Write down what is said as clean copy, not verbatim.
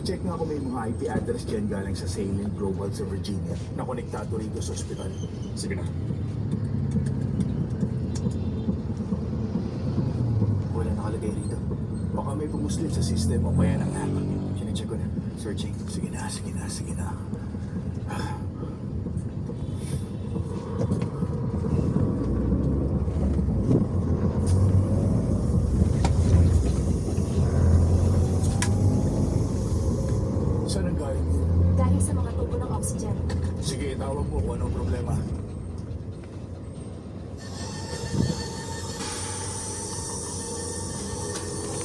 Pa-check nga kung may mga IP address dyan galing sa Salient Global sa Virginia na konektado rito sa ospital. Sige na. Wala nakalagay rito. Baka may pumuslit sa system o kaya ng app. Sinecheck ko na. Searching. Sige na, sige na, sige na.